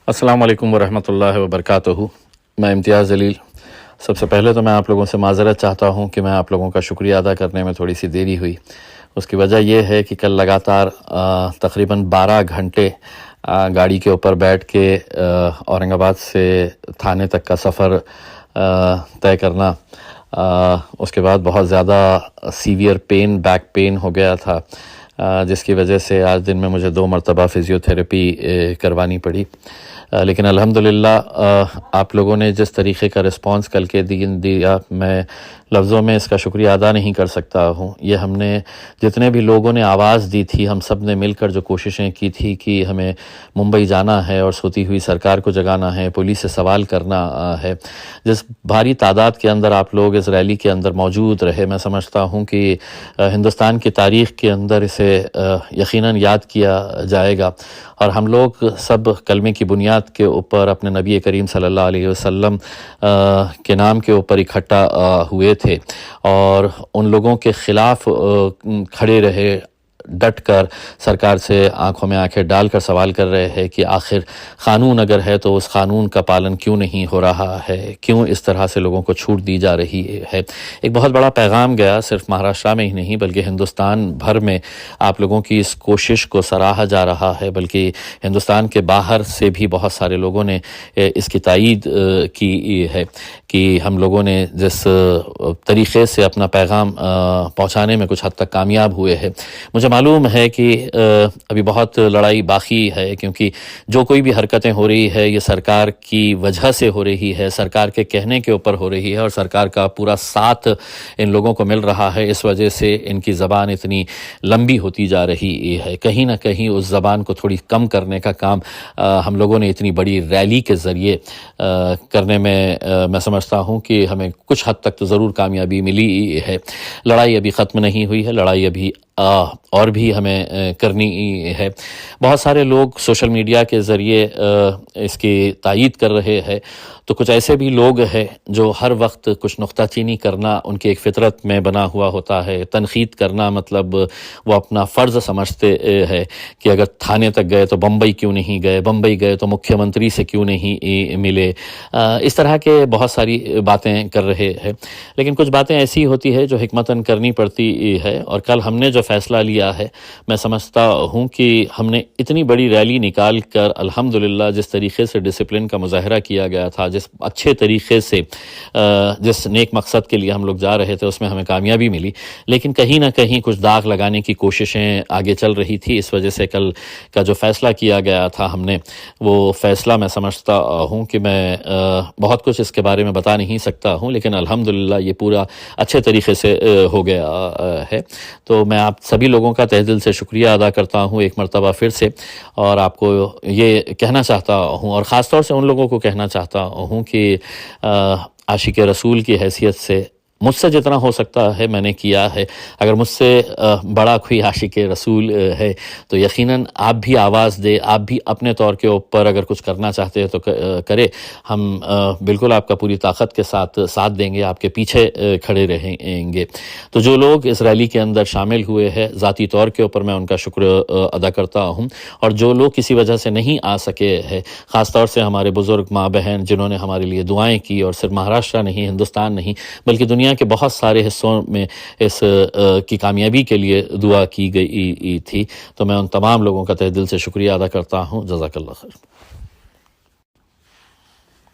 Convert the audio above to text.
السلام علیکم ورحمۃ اللہ وبرکاتہ۔ میں امتیاز جلیل۔ سب سے پہلے تو میں آپ لوگوں سے معذرت چاہتا ہوں کہ میں آپ لوگوں کا شکریہ ادا کرنے میں تھوڑی سی دیری ہوئی۔ اس کی وجہ یہ ہے کہ کل لگاتار تقریباً 12 گھنٹے گاڑی کے اوپر بیٹھ کے اورنگ آباد سے تھانے تک کا سفر طے کرنا، اس کے بعد بہت زیادہ سیویئر پین، بیک پین ہو گیا تھا، جس کی وجہ سے آج دن میں مجھے 2 مرتبہ فزیو تھراپی کروانی پڑی۔ لیکن الحمدللہ آپ لوگوں نے جس طریقے کا رسپانس کل کے دن دیا، میں لفظوں میں اس کا شکریہ ادا نہیں کر سکتا ہوں۔ یہ ہم نے جتنے بھی لوگوں نے آواز دی تھی، ہم سب نے مل کر جو کوششیں کی تھی کہ ہمیں ممبئی جانا ہے اور سوتی ہوئی سرکار کو جگانا ہے، پولیس سے سوال کرنا ہے، جس بھاری تعداد کے اندر آپ لوگ اس ریلی کے اندر موجود رہے، میں سمجھتا ہوں کہ ہندوستان کی تاریخ کے اندر اسے یقیناً یاد کیا جائے گا، اور ہم لوگ سب کلمے کی بنیاد کے اوپر اپنے نبی کریم صلی اللہ علیہ وسلم کے نام کے اوپر اکٹھا ہوئے تھے اور ان لوگوں کے خلاف کھڑے رہے، ڈٹ کر سرکار سے آنکھوں میں آنکھیں ڈال کر سوال کر رہے ہیں کہ آخر قانون اگر ہے تو اس قانون کا پالن کیوں نہیں ہو رہا ہے، کیوں اس طرح سے لوگوں کو چھوٹ دی جا رہی ہے۔ ایک بہت بڑا پیغام گیا، صرف مہاراشٹر میں ہی نہیں بلکہ ہندوستان بھر میں آپ لوگوں کی اس کوشش کو سراہا جا رہا ہے، بلکہ ہندوستان کے باہر سے بھی بہت سارے لوگوں نے اس کی تائید کی ہے کہ ہم لوگوں نے جس طریقے سے اپنا پیغام پہنچانے میں کچھ حد تک کامیاب ہوئے ہیں۔ مجھے معلوم ہے کہ ابھی بہت لڑائی باقی ہے، کیونکہ جو کوئی بھی حرکتیں ہو رہی ہے یہ سرکار کی وجہ سے ہو رہی ہے، سرکار کے کہنے کے اوپر ہو رہی ہے، اور سرکار کا پورا ساتھ ان لوگوں کو مل رہا ہے۔ اس وجہ سے ان کی زبان اتنی لمبی ہوتی جا رہی ہے۔ کہیں نہ کہیں اس زبان کو تھوڑی کم کرنے کا کام ہم لوگوں نے اتنی بڑی ریلی کے ذریعے کرنے میں سمجھتا ہوں کہ ہمیں کچھ حد تک تو ضرور کامیابی ملی ہے۔ لڑائی ابھی ختم نہیں ہوئی ہے، لڑائی ابھی اور بھی ہمیں کرنی ہے۔ بہت سارے لوگ سوشل میڈیا کے ذریعے اس کی تائید کر رہے ہیں، تو کچھ ایسے بھی لوگ ہیں جو ہر وقت کچھ نکتہ چینی کرنا ان کی ایک فطرت میں بنا ہوا ہوتا ہے۔ تنقید کرنا مطلب وہ اپنا فرض سمجھتے ہیں کہ اگر تھانے تک گئے تو بمبئی کیوں نہیں گئے، بمبئی گئے تو مکھیہ منتری سے کیوں نہیں ملے، اس طرح کے بہت ساری باتیں کر رہے ہیں۔ لیکن کچھ باتیں ایسی ہوتی ہے جو حکمتاً کرنی پڑتی ہے، اور کل ہم نے جو فیصلہ لیا ہے، میں سمجھتا ہوں کہ ہم نے اتنی بڑی ریلی نکال کر الحمدللہ جس طریقے سے ڈسپلن کا مظاہرہ کیا گیا تھا، جس اچھے طریقے سے جس نیک مقصد کے لیے ہم لوگ جا رہے تھے، اس میں ہمیں کامیابی ملی، لیکن کہیں نہ کہیں کچھ داغ لگانے کی کوششیں آگے چل رہی تھی۔ اس وجہ سے کل کا جو فیصلہ کیا گیا تھا ہم نے، وہ فیصلہ میں سمجھتا ہوں کہ میں بہت کچھ اس کے بارے میں بتا نہیں سکتا ہوں، لیکن الحمدللہ یہ پورا اچھے طریقے سے ہو گیا ہے۔ تو میں آپ سبھی لوگوں کا تہ دل سے شکریہ ادا کرتا ہوں ایک مرتبہ پھر سے، اور آپ کو یہ کہنا چاہتا ہوں، اور خاص طور سے ان لوگوں کو کہنا چاہتا ہوں کہ عاشق رسول کی حیثیت سے مجھ سے جتنا ہو سکتا ہے میں نے کیا ہے۔ اگر مجھ سے بڑا کوئی عاشق رسول ہے تو یقیناً آپ بھی آواز دے، آپ بھی اپنے طور کے اوپر اگر کچھ کرنا چاہتے ہیں تو کرے۔ ہم بالکل آپ کا پوری طاقت کے ساتھ دیں گے، آپ کے پیچھے کھڑے رہیں گے۔ تو جو لوگ اس ریلی کے اندر شامل ہوئے ہیں، ذاتی طور کے اوپر میں ان کا شکر ادا کرتا ہوں، اور جو لوگ کسی وجہ سے نہیں آ سکے ہیں، خاص طور سے ہمارے بزرگ ماں بہن جنہوں نے ہمارے لیے دعائیں کی، اور صرف مہاراشٹر نہیں، ہندوستان نہیں بلکہ دنیا کے بہت سارے حصوں میں اس کی کامیابی کے لیے دعا کی گئی تھی، تو میں ان تمام لوگوں کا تہ دل سے شکریہ ادا کرتا ہوں۔ جزاک اللہ خیر۔